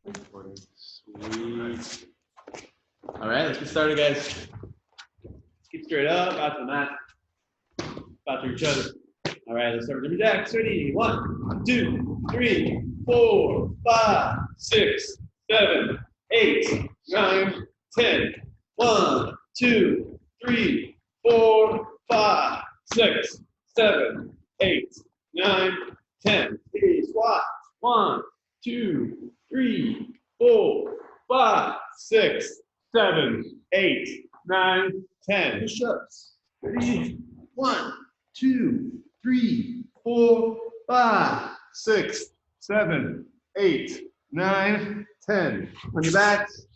Sweet. All right, let's get started, guys. Keep straight up, out to the mat, out to each other. All right, let's start with jumping jacks. Ready? 1, 2, 3, 4, 5, 6, 7, 8, 9, 10. 1, 2, 3, 4, 5, 6, 7, 8, 9, 10. Okay, squat. 1, 2, 3, 4, 5, 6, 7, 8, 9, 10. Push-ups. Ready? 1, 2, 3, 4, 5, 6, 7, 8, 9, 10. On your backs.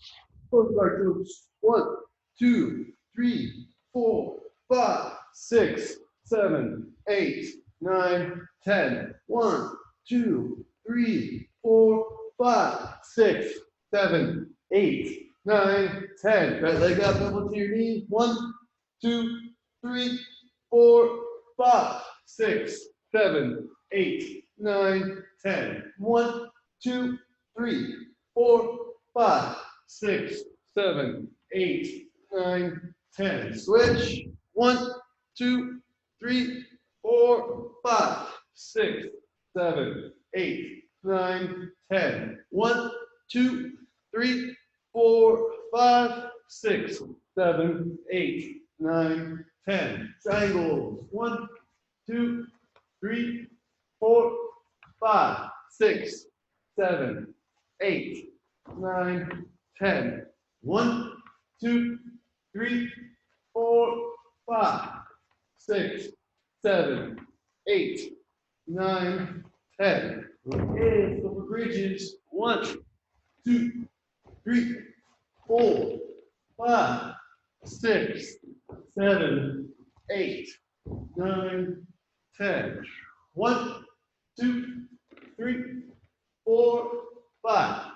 Both of our glutes. 1, 2, 3, 4, 5, 6, 7, 8, 9, 10. 1, 2, 3, 4, 5, 6, 7, 8, 9, 10. Right leg up, elbow to your knee. 1, 2, 3, 4, 5, 6, 7, 8, 9, 10. 1, 2, 3, 4, 5, 6, 7, 8, 9, 10. Switch. 1, 2, 3, 4, 5, 6, 7, 8, 9, 10. 1, 2, 3, 4, 5, 6, 7, 8, 9, 10. Triangles. 1, 2, 3, 4, 5, 6, 7, 8, 9, 10. 1, 2, 3, 4, 5, 6, 7, 8, 9, 10. Okay, let's go for bridges. 1, 2, 3, 4, 5, 6, 7, 8, 9, 10. 1, 2, 3, 4, 5,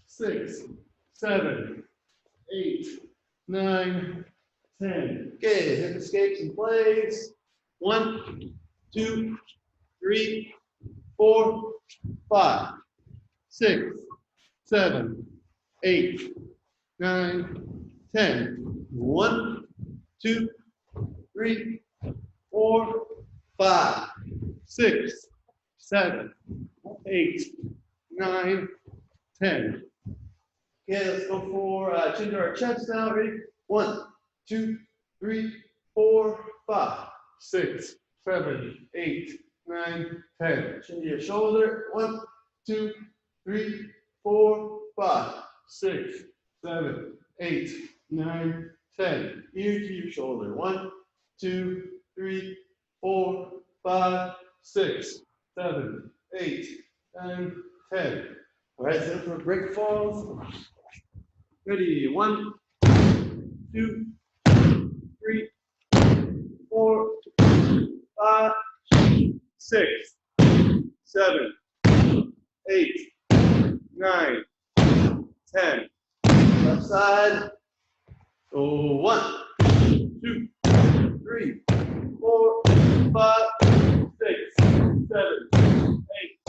6, 7, 8, 9, 10. Okay, hip escapes and plays. 1, 2, 3, 4, 5, 6, 7, 8, 9, 10. 1, 2, 3, 4, 5, 6, 7, 8, 9, 10. Okay, let's go for chin to our chest now. Ready? 1, 2, 3, 4, 5, 6, 7, 8, 9, 10. Chin to your shoulder. 1, 2, 3, 4, 5, 6, 7, 8, 9, 10. Ear to your shoulder. 1, 2, 3, 4, 5, 6, 7, 8, 9, 10. All right, so for break falls. Ready? 1, 2, 3, 4, 5, 6, 7, 8, 9, 10. Left side. So 1, 2, 3, 4, 5, 6, 7,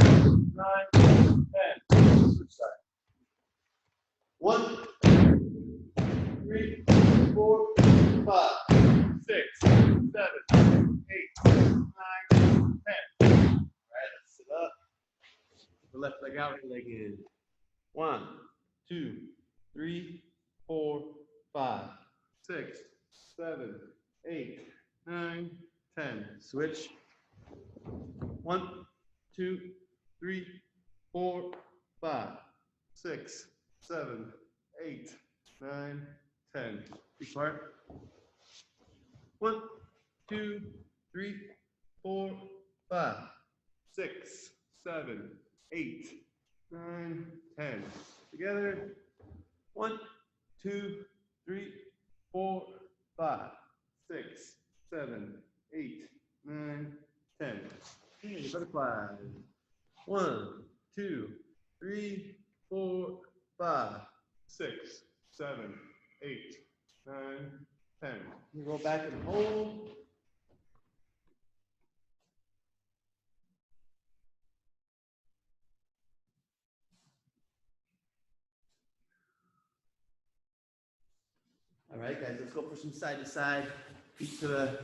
8, 9, 10. Switch side. 1, 3, 4, 5, 6, 7, 8, 9, 10. All right, let's sit up. The left leg out, right leg in. 1, 2, 3, 4, 5, 6, 7, 8, 9, 10. Switch. 1, 2, 3, 4, 5, 6, 7, 8, 9, 10. Big part. 1, 2, 3, 4, 5, 6, 7, 8, 9, 10. Together. 1, 2, 3, 4, 5, 6, 7, 8, 9, 10. Okay, butterflies. 1, 2, 3, 4, 5, 6, 7, 8, 9, 10. You go back and hold. All right, guys, let's go for some side to side. Feet to the,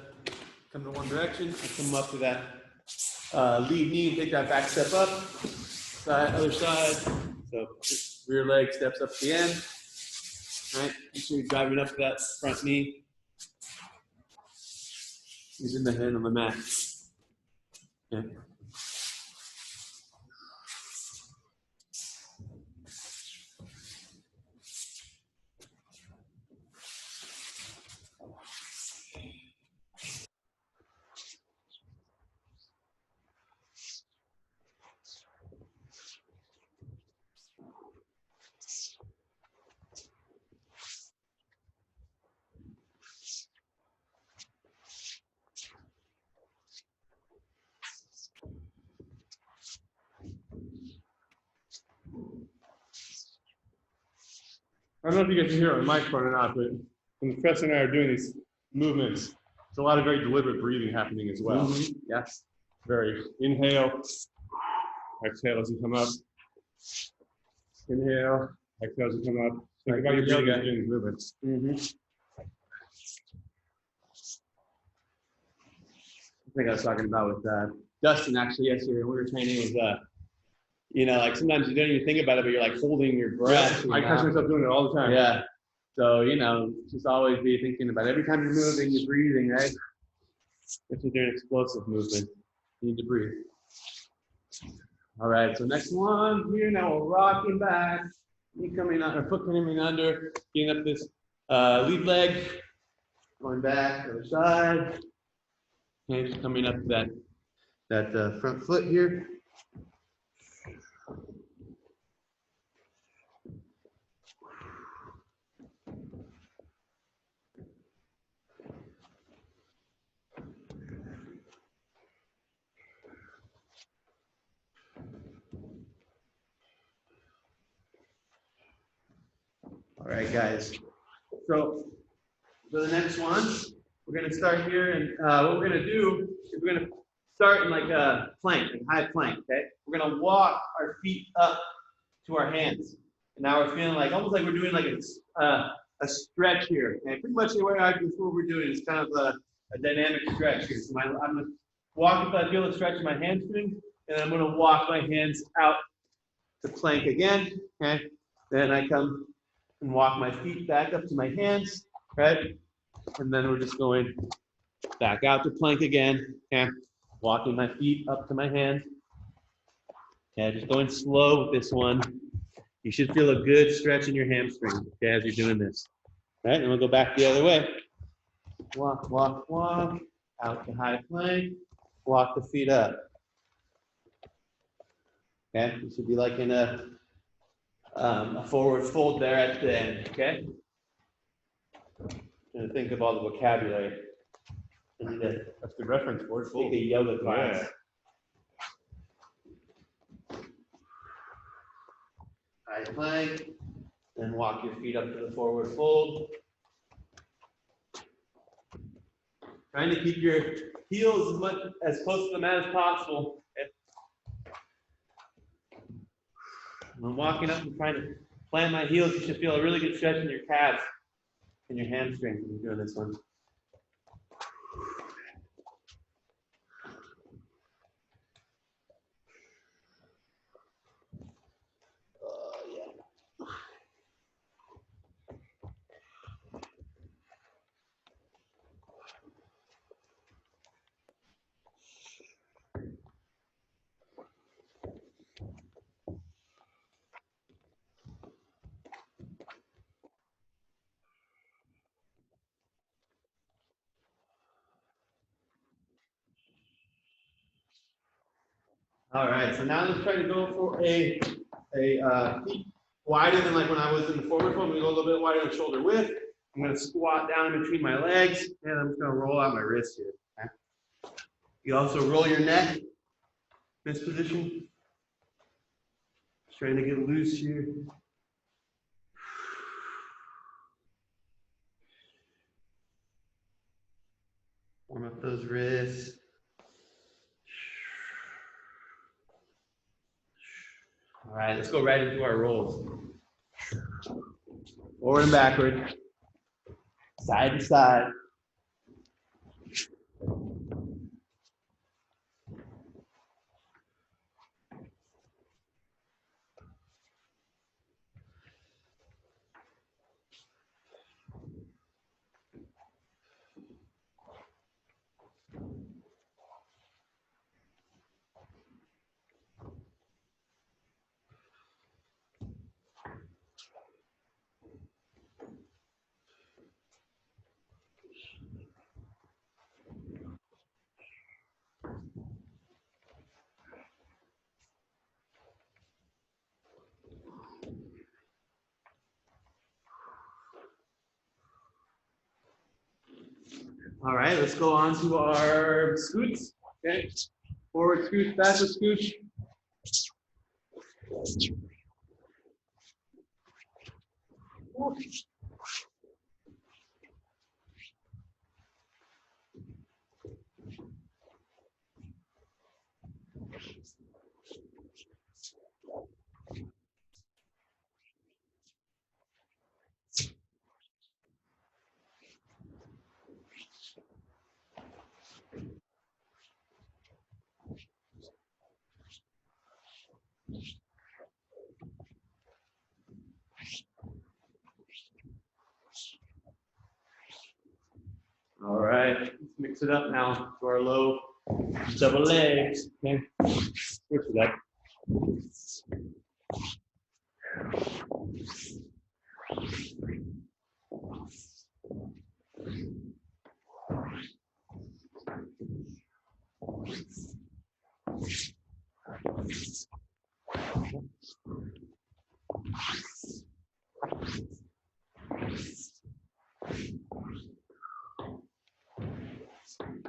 come to one direction. I come up to that lead knee and take that back step up. Side, other side. So rear leg steps up to the end. All right, make sure you're driving up to that front knee. Using the hand on the mat. Okay. I don't know if you guys can hear it on the microphone or not, but when Chris and I are doing these movements, there's a lot of very deliberate breathing happening as well. Mm-hmm. Yes. Very inhale, exhale as you come up. Inhale, exhale as you come up. Think about your breathing as doing these movements. Mm-hmm. I think I was talking about with Dustin actually yesterday when we were training was, you know, like sometimes you don't even think about it, but you're like holding your breath. I catch myself doing it all the time. Yeah. So, you know, just always be thinking about it. Every time you're moving, you're breathing, right? If you're doing explosive movement, you need to breathe. All right, so next one here. Now we're rocking back. Knee coming out, or foot coming under, getting up this lead leg, going back, other side. Okay, just coming up to that front foot here. All right, guys. So for the next one, we're going to start here, and what we're going to do is we're going to start in like a plank, like high plank. Okay, we're going to walk our feet up to our hands, and now we're feeling like almost like we're doing like a stretch here. Okay, pretty much the way I do what we're doing is kind of a dynamic stretch here. So I'm going to walk until I feel the stretch in my hamstring, and I'm going to walk my hands out to plank again. Okay, then I come and walk my feet back up to my hands, right? And then we're just going back out to plank again, okay? Walking my feet up to my hands. Okay, just going slow with this one. You should feel a good stretch in your hamstring, okay, as you're doing this. Right, and we'll go back the other way. Walk, walk, walk, out to high plank, walk the feet up. Okay, you should be like in a forward fold there at the end, okay? And think of all the vocabulary. That's the reference word. Take a yoga class. Yeah. High plank, then walk your feet up to the forward fold. Trying to keep your heels as close to the mat as possible. Okay? When walking up and trying to plant my heels, you should feel a really good stretch in your calves and your hamstrings when you're doing this one. All right, so now let's try to go for a feet wider than like when I was in the forward fold. I'm gonna go a little bit wider than shoulder width. I'm gonna squat down in between my legs, and I'm just gonna roll out my wrist here. Okay? You also roll your neck in this position. Just trying to get loose here. Warm up those wrists. All right, let's go right into our rolls. Forward and backward. Side to side. All right, let's go on to our scoots. Okay, forward scooch, backward scooch. All right, let's mix it up now to our low double legs. Okay, switch it up.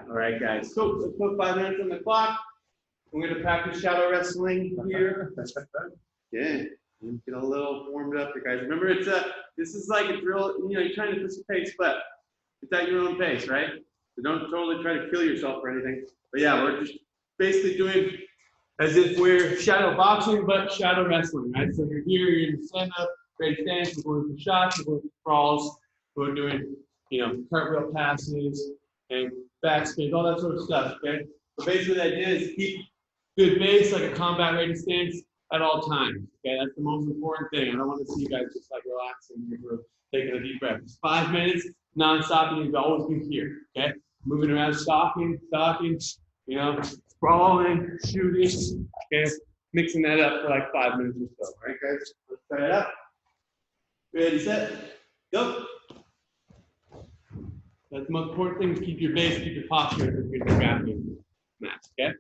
All right, guys. So let's put 5 minutes on the clock. I'm going to practice shadow wrestling here. Yeah, get a little warmed up here, guys. Remember, this is like a drill. You know, you're trying to push the pace, but it's at your own pace, right? So don't totally try to kill yourself or anything. But yeah, we're just basically doing as if we're shadow boxing, but shadow wrestling, right? So you're here, you're in the stand up, ready stance, we're going for shots, we're going for crawls, we're doing, cartwheel passes and backspins, all that sort of stuff, okay? So basically the idea is keep good base, like a combat ready stance at all times, okay? That's the most important thing. I don't want to see you guys just like relaxing, you're taking a deep breath. It's 5 minutes, non-stop, and you've always been here, okay? Moving around, stalking, sprawling, shooting, okay? Mixing that up for like 5 minutes or so. All right, guys? Let's try it out. Ready, set, go. That's the most important thing, is keep your base, keep your posture, and keep your grappling match, okay?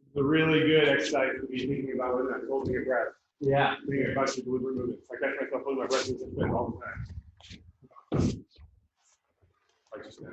It's a really good exercise to be thinking about when I'm holding your breath. Yeah. Thinking about your deliberate movements. I catch myself holding my breath in this all the time. Like just now.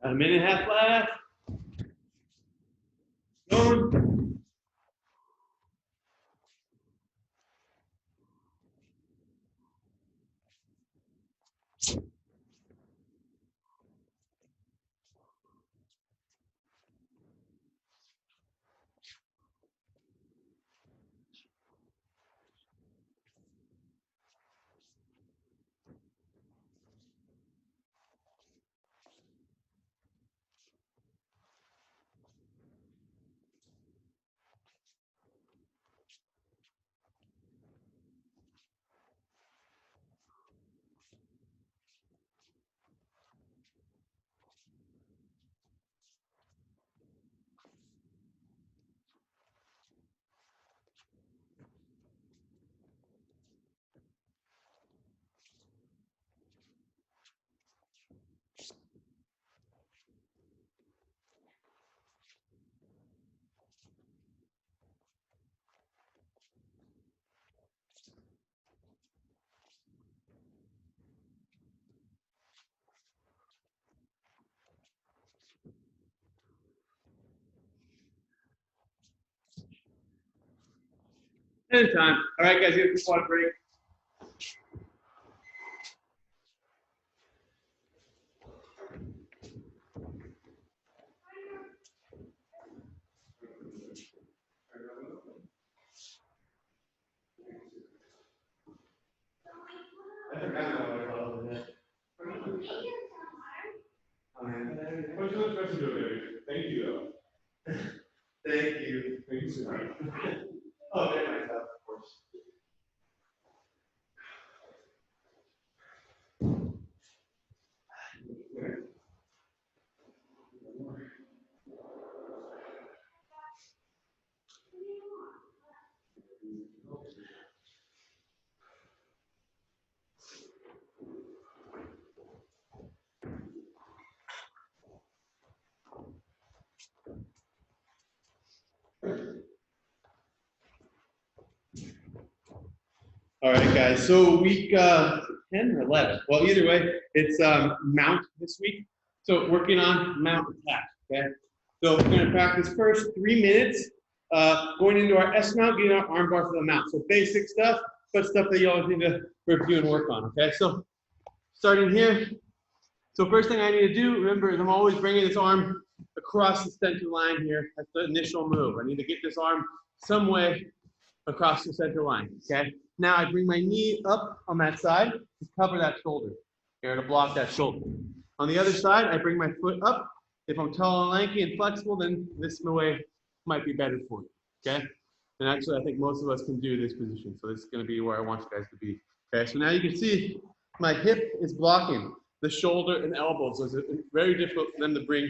A minute and a half left. Going. Anytime. All right, guys, here's the quad break. I think I know what I call it. What you supposed to do, baby? Thank you, though. Thank you. Thank you, sir. Oh, very nice, of course. All right, guys. So week 10 or 11. Well, either way, it's mount this week. So working on mount attack. Okay. So we're going to practice first 3 minutes going into our S mount, getting our arm bar for the mount. So basic stuff, but stuff that you always need to review and work on. Okay. So starting here. So first thing I need to do, remember, is I'm always bringing this arm across the center line here. That's the initial move. I need to get this arm some way across the center line. Okay. Now I bring my knee up on that side to cover that shoulder, here to block that shoulder. On the other side, I bring my foot up. If I'm tall and lanky and flexible, then this way might be better for you, okay? And actually, I think most of us can do this position. So this is gonna be where I want you guys to be, okay? So now you can see my hip is blocking the shoulder and elbow. So it's very difficult for them to bring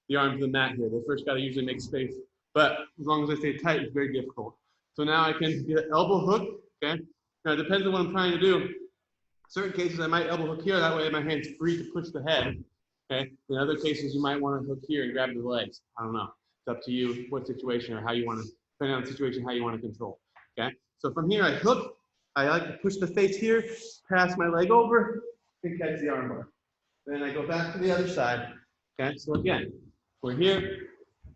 the arm to the mat here. They first gotta usually make space. But as long as I stay tight, it's very difficult. So now I can get an elbow hook, okay? Now it depends on what I'm trying to do. Certain cases I might elbow hook here, that way my hand's free to push the head, okay? In other cases you might want to hook here and grab the legs. I don't know. It's up to you what situation or how you want to, depending on the situation, how you want to control, okay? So from here I hook, I like to push the face here, pass my leg over, and catch the arm bar. Then I go back to the other side, okay? So again, we're here.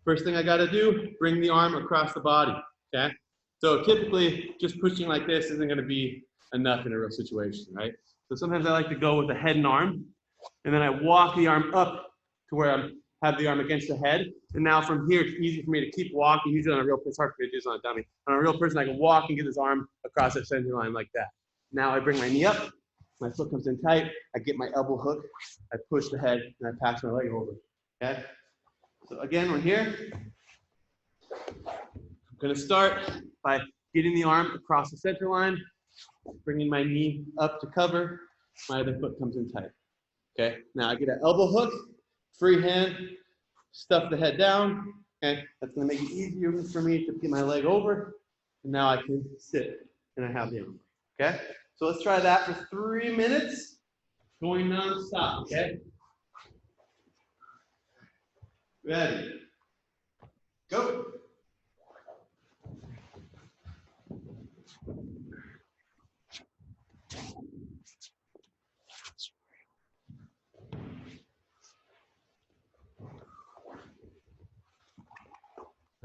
First thing I got to do, bring the arm across the body, okay? So typically, just pushing like this isn't going to be enough in a real situation, right? So sometimes I like to go with the head and arm, and then I walk the arm up to where I have the arm against the head. And now from here, it's easy for me to keep walking. Usually on a real person, it's hard for me to do this on a dummy. On a real person, I can walk and get this arm across that center line like that. Now I bring my knee up, my foot comes in tight, I get my elbow hook, I push the head, and I pass my leg over, okay? So again, we're here. I'm gonna start by getting the arm across the center line, bringing my knee up to cover, my other foot comes in tight. Okay, now I get an elbow hook, free hand, stuff the head down, okay? That's gonna make it easier for me to get my leg over, and now I can sit and I have the arm, okay? So let's try that for 3 minutes, going non-stop, okay? Ready, go.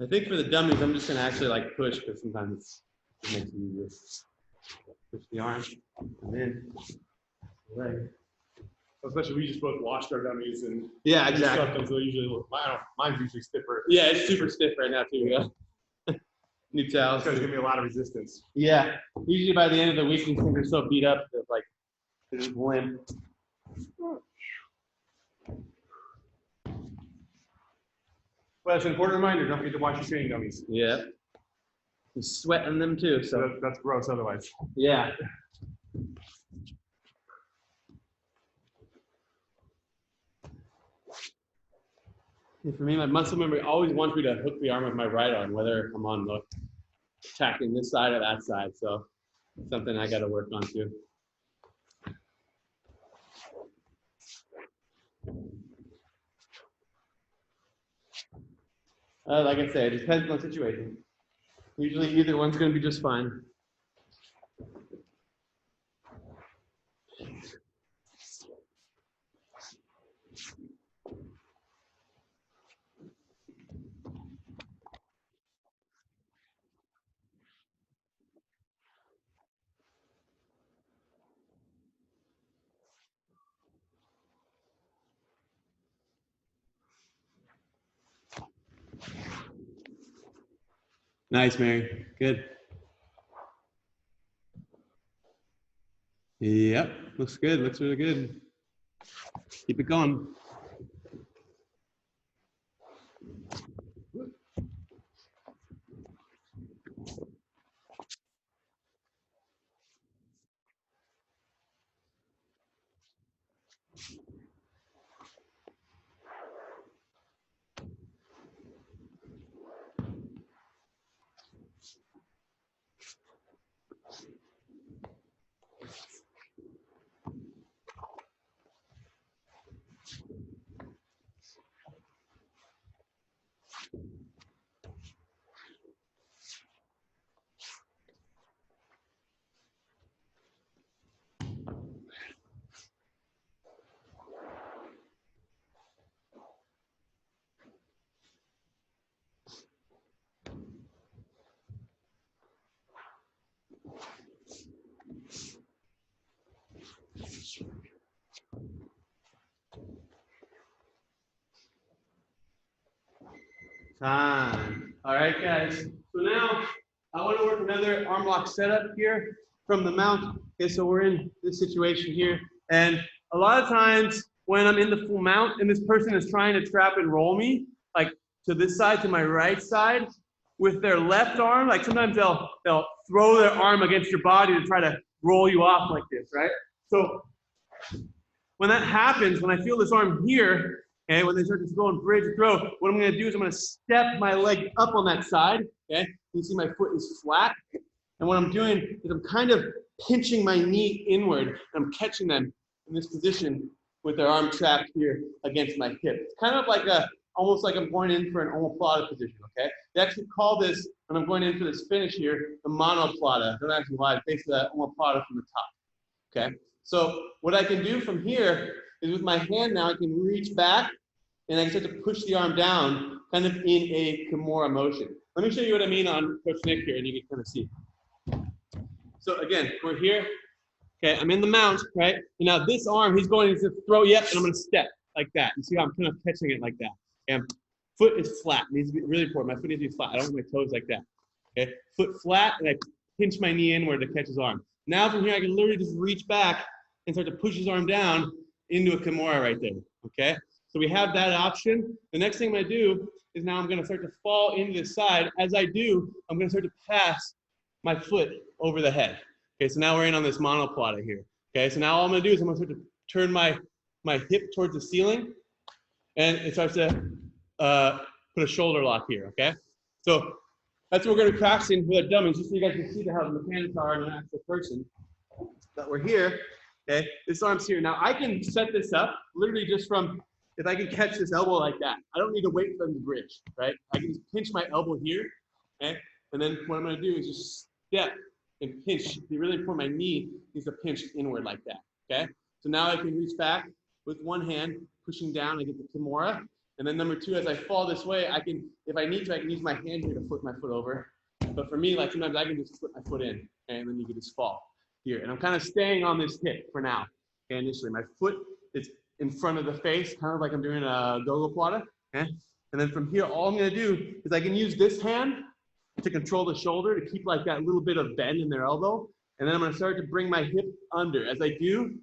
I think for the dummies, I'm just gonna actually like push because sometimes it makes it easier. Push the arm and then leg. Especially we just both washed our dummies and Yeah, exactly. exactly. Them, so usually mine's usually stiffer. Yeah, it's super stiff right now too. Yeah. New towels. It's gonna give me a lot of resistance. Yeah. Usually by the end of the week, these things are so beat up that like they're just limp. Well, it's an important reminder. Don't forget to wash your training dummies. Yeah. You sweat on them too, so That's gross otherwise. yeah. And for me, my muscle memory always wants me to hook the arm with my right arm, whether I'm on the attacking this side or that side. So something I got to work on too. Like I said, it depends on the situation. Usually either one's going to be just fine. Nice, Mary. Good. Yep, looks good. Looks really good. Keep it going. Time. All right, guys. So now I want to work another arm lock setup here from the mount. Okay, so we're in this situation here. And a lot of times when I'm in the full mount and this person is trying to trap and roll me, like to this side, to my right side, with their left arm, like sometimes they'll throw their arm against your body to try to roll you off like this, right? So when that happens, when I feel this arm here, okay, when they start to go and bridge throw, what I'm going to do is I'm going to step my leg up on that side. Okay, you see my foot is flat, and what I'm doing is I'm kind of pinching my knee inward, and I'm catching them in this position with their arm trapped here against my hip. It's kind of like almost like I'm going in for an monoplata position. Okay, they actually call this when I'm going in for this finish here the monoplata. I don't actually lie, it's basically that monoplata from the top. Okay. So what I can do from here is with my hand now, I can reach back and I can start to push the arm down kind of in a Kimura motion. Let me show you what I mean on Coach Nick here and you can kind of see. So again, we're here. Okay, I'm in the mount, right? And now this arm, he's going to throw, yep, and I'm going to step like that. You see how I'm kind of catching it like that. Okay, foot is flat. It needs to be really important. My foot needs to be flat. I don't want my toes like that. Okay, foot flat, and I pinch my knee inward to catch his arm. Now from here, I can literally just reach back and start to push his arm down into a Kimura right there, okay? So we have that option. The next thing I'm gonna do is now I'm gonna start to fall into this side. As I do, I'm gonna start to pass my foot over the head. Okay, so now we're in on this monoplata here. Okay, so now all I'm gonna do is I'm gonna start to turn my hip towards the ceiling and it starts to put a shoulder lock here, okay? So that's what we're gonna be practicing with our dummies, just so you guys can see how the mechanics are in an actual person. But we're here. Okay, this arm's here. Now I can set this up literally just from, if I can catch this elbow like that. I don't need to wait for them to bridge, right? I can just pinch my elbow here, okay? And then what I'm gonna do is just step and pinch. It's really important, my knee needs to pinch inward like that, okay? So now I can reach back with one hand, pushing down, I get the Kimura. And then number two, as I fall this way, I can, if I need to, I can use my hand here to flip my foot over. But for me, like sometimes I can just flip my foot in, okay, and then you can just fall here. And I'm kind of staying on this hip for now. Okay, initially, my foot is in front of the face, kind of like I'm doing a monoplata. Okay, and then from here, all I'm going to do is I can use this hand to control the shoulder to keep like that little bit of bend in their elbow. And then I'm going to start to bring my hip under. As I do,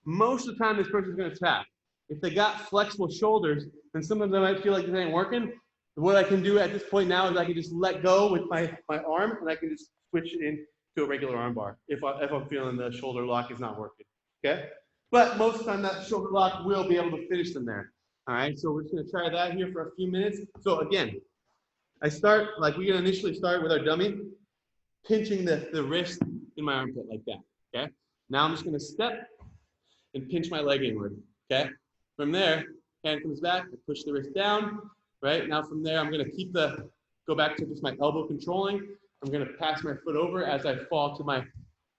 most of the time this person's going to tap. If they got flexible shoulders, then sometimes I might feel like this ain't working. What I can do at this point now is I can just let go with my arm, and I can just switch it into a regular arm bar if I'm feeling the shoulder lock is not working, okay? But most of the time that shoulder lock will be able to finish them there. All right, so we're just gonna try that here for a few minutes. So again, I start, like we're gonna initially start with our dummy, pinching the wrist in my armpit like that, okay? Now I'm just gonna step and pinch my leg inward, okay? From there, hand comes back, I push the wrist down, right? Now from there, I'm gonna go back to just my elbow controlling. I'm gonna pass my foot over as I fall to my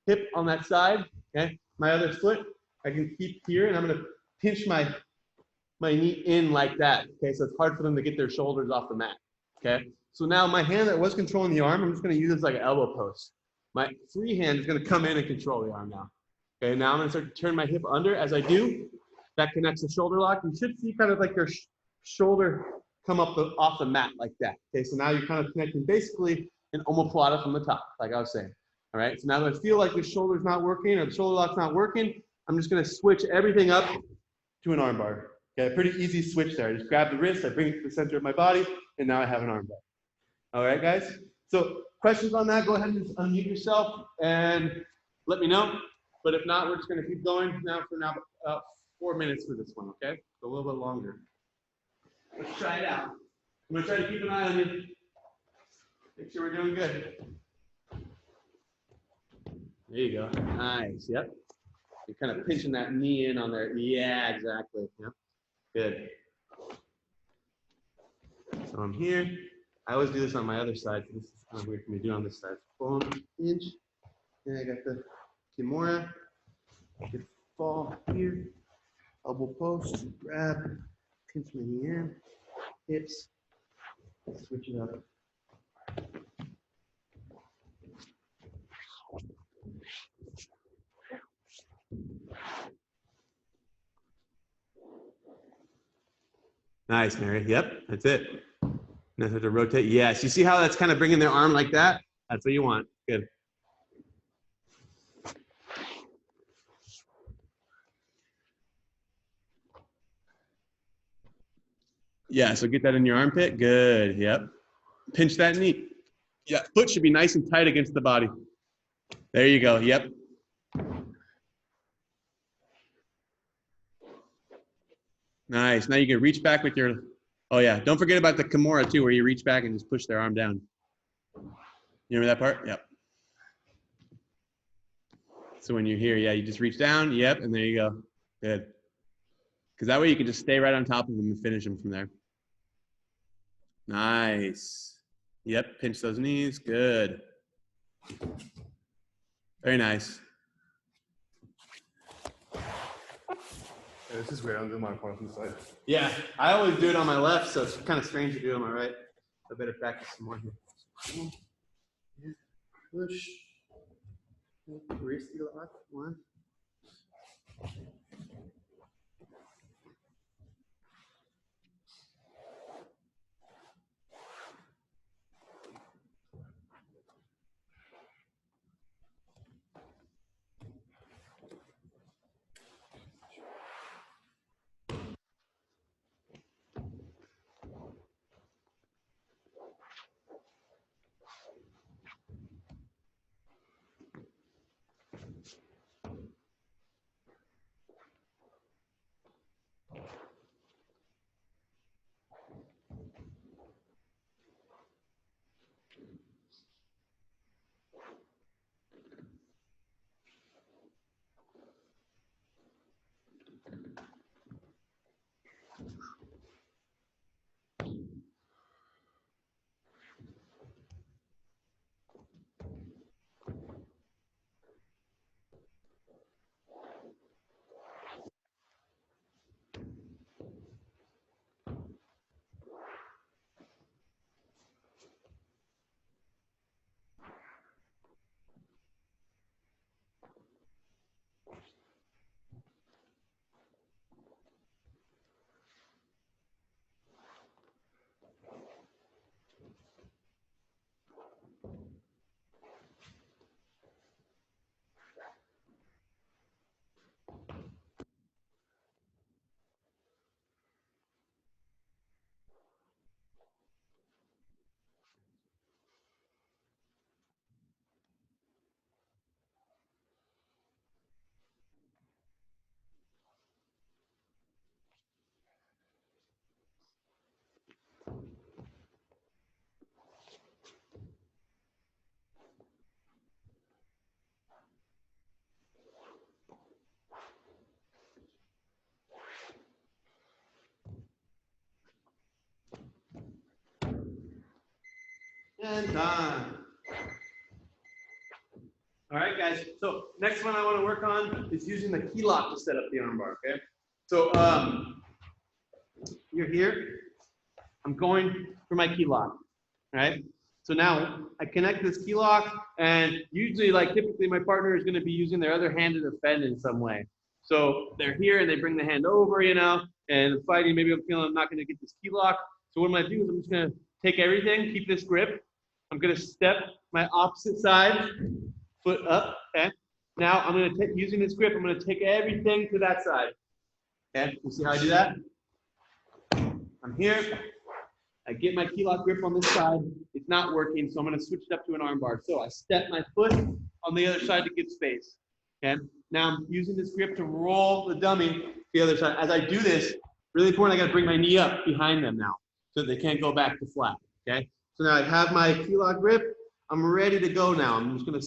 hip on that side, okay? My other foot, I can keep here, and I'm gonna pinch my knee in like that, okay? So it's hard for them to get their shoulders off the mat, okay? So now my hand that was controlling the arm, I'm just gonna use this like an elbow post. My free hand is gonna come in and control the arm now. Okay, now I'm gonna start to turn my hip under. As I do, that connects the shoulder lock. You should see kind of like your shoulder come up off the mat like that. Okay, so now you're kind of connecting basically an omoplata from the top, like I was saying. All right, so now that I feel like the shoulder's not working or the shoulder lock's not working, I'm just gonna switch everything up to an arm bar. Okay, pretty easy switch there. I just grab the wrist, I bring it to the center of my body, and now I have an arm bar. All right, guys? So questions on that, go ahead and just unmute yourself and let me know. But if not, we're just going to keep going now for 4 minutes for this one, okay? So a little bit longer. Let's try it out. I'm going to try to keep an eye on you. Make sure we're doing good. There you go. Nice. Yep. You're kind of pinching that knee in on there. Yeah, exactly. Yep. Good. So I'm here. I always do this on my other side. So this is kind of weird for me to do on this side. Boom, pinch. And I got the Kimura. I can fall here, elbow post, grab, pinch my knee in, hips, switch it up. Nice, Mary. Yep, that's it. Now have to rotate. Yes, you see how that's kind of bringing their arm like that? That's what you want. Good. Yeah, so get that in your armpit. Good. Yep. Pinch that knee. Yeah, foot should be nice and tight against the body. There you go. Yep. Nice. Now you can reach back with your, oh yeah, don't forget about the Kimura too, where you reach back and just push their arm down. You remember that part? Yep. So when you're here, yeah, you just reach down. Yep, and there you go. Good. Because that way you can just stay right on top of them and finish them from there. Nice. Yep, pinch those knees. Good. Very nice. Yeah, this is weird. I'm doing my part on the side. Yeah, I always do it on my left, so it's kind of strange to do it on my right. I better practice some more here. Push. Wrist lock. 1. Time. All right, guys. So next one I want to work on is using the key lock to set up the armbar. Okay. So you're here. I'm going for my key lock. All right. So now I connect this key lock, and usually, like typically, my partner is going to be using their other hand to defend in some way. So they're here and they bring the hand over, you know, and fighting. Maybe I'm feeling I'm not going to get this key lock. So what I'm going to do is I'm just going to take everything, keep this grip. I'm going to step my opposite side, foot up. Okay. Now I'm going to take, using this grip, I'm going to take everything to that side. Okay. You see how I do that? I'm here. I get my key lock grip on this side. It's not working, so I'm going to switch it up to an arm bar. So I step my foot on the other side to give space. Okay. Now I'm using this grip to roll the dummy to the other side. As I do this, really important, I got to bring my knee up behind them now so they can't go back to flat. Okay. So now I have my key lock grip. I'm ready to go now. I'm just going to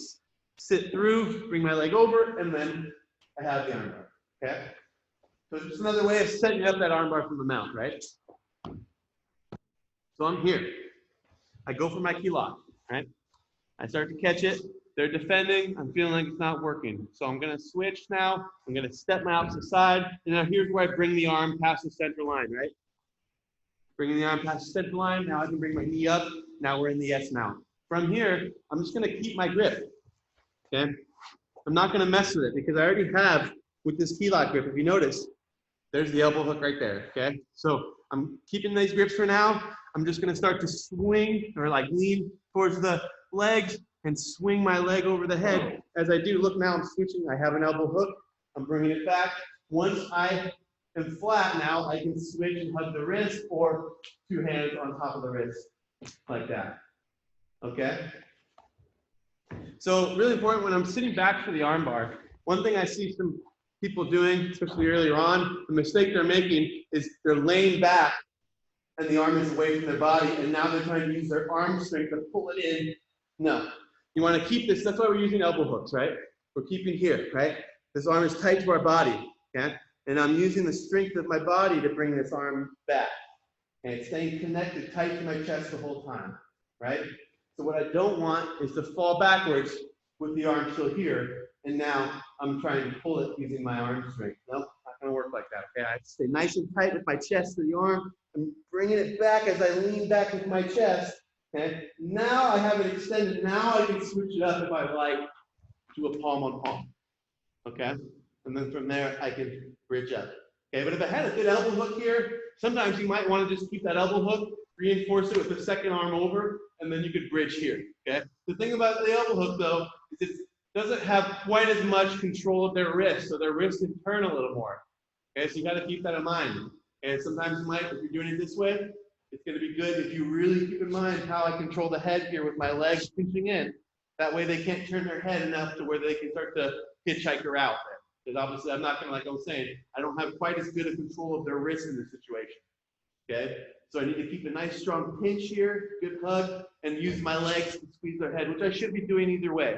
sit through, bring my leg over, and then I have the arm bar. Okay. So it's just another way of setting up that arm bar from the mount, right? So I'm here. I go for my key lock, right? I start to catch it. They're defending. I'm feeling like it's not working. So I'm going to switch now. I'm going to step my opposite side. And now here's where I bring the arm past the center line, right? Bringing the arm past the center line. Now I can bring my knee up. Now we're in the S mount. From here, I'm just going to keep my grip, okay? I'm not going to mess with it because I already have, with this key lock grip, if you notice, there's the elbow hook right there, okay? So I'm keeping these grips for now. I'm just going to start to swing or like lean towards the legs and swing my leg over the head. As I do, look now, I'm switching. I have an elbow hook. I'm bringing it back. Once I am flat now, I can switch and hug the wrist or two hands on top of the wrist like that, okay? So really important when I'm sitting back for the arm bar, one thing I see some people doing, especially earlier on, the mistake they're making is they're laying back and the arm is away from their body, and now they're trying to use their arm strength to pull it in. No, you want to keep this. That's why we're using elbow hooks, right? We're keeping here, right? This arm is tight to our body, okay? And I'm using the strength of my body to bring this arm back. And it's staying connected tight to my chest the whole time, right? So what I don't want is to fall backwards with the arm still here, and now I'm trying to pull it using my arm strength. Nope, not gonna work like that, okay? I have to stay nice and tight with my chest to the arm. I'm bringing it back as I lean back with my chest, okay? Now I have it extended. Now I can switch it up if I like to a palm on palm, okay? And then from there, I can bridge up. Okay, but if I had a good elbow hook here, sometimes you might want to just keep that elbow hook, reinforce it with the second arm over, and then you could bridge here, okay? The thing about the elbow hook, though, is it doesn't have quite as much control of their wrist, so their wrist can turn a little more, okay? So you got to keep that in mind. And sometimes you might, if you're doing it this way, it's going to be good if you really keep in mind how I control the head here with my legs pinching in. That way they can't turn their head enough to where they can start to hitchhike her out there. Because obviously I'm not going to, like I was saying, I don't have quite as good a control of their wrist in this situation, okay? So I need to keep a nice strong pinch here, good hug, and use my legs to squeeze their head, which I should be doing either way,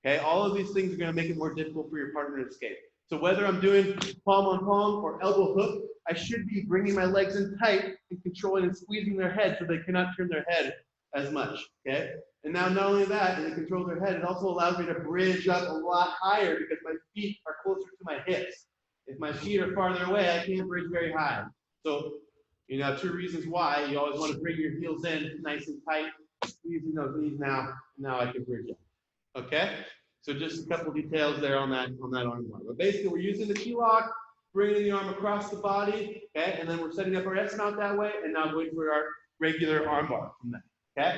okay? All of these things are going to make it more difficult for your partner to escape. So whether I'm doing palm on palm or elbow hook, I should be bringing my legs in tight and controlling and squeezing their head so they cannot turn their head as much, okay? And now not only that, and to control their head, it also allows me to bridge up a lot higher because my feet are closer to my hips. If my feet are farther away, I can't bridge very high. So, you know, 2 reasons why you always want to bring your heels in nice and tight, squeezing those knees now I can bridge up, okay? So just a couple details there on that arm bar. But basically, we're using the key lock, bringing the arm across the body, okay? And then we're setting up our S mount that way, and now going for our regular arm bar from there, okay?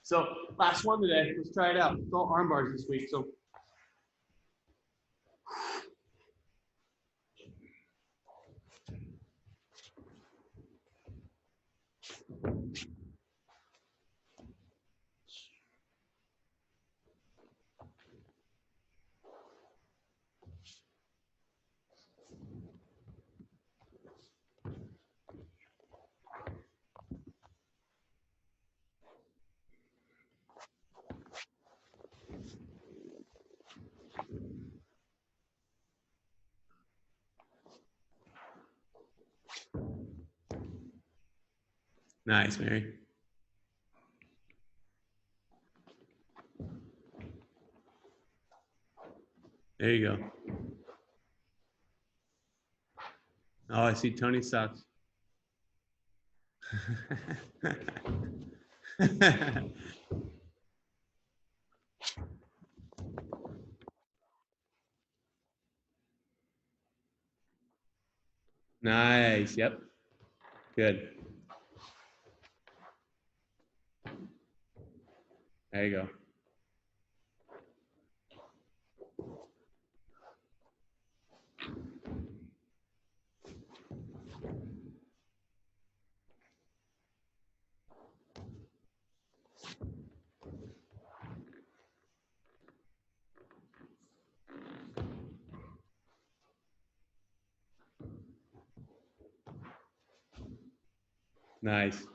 So last one today, let's try it out. It's all arm bars this week. So nice, Mary. There you go. Oh, I see Tony socks. Nice. Yep. Good. There you go. Nice.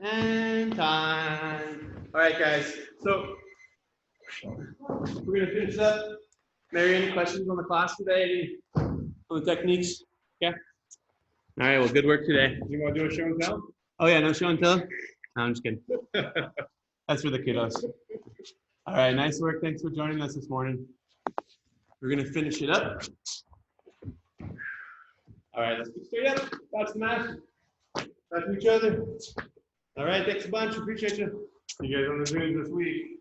And time. All right, guys. So we're gonna finish up. Mary, any questions on the class today? On the techniques? Yeah. All right. Well, good work today. You want to do a show and tell? Oh yeah, no show and tell. No, I'm just kidding. That's for the kiddos. All right. Nice work. Thanks for joining us this morning. We're gonna finish it up. All right. Let's get straight up. That's the match. Back to each other. All right. Thanks a bunch. Appreciate you. You guys on the Zooms this week.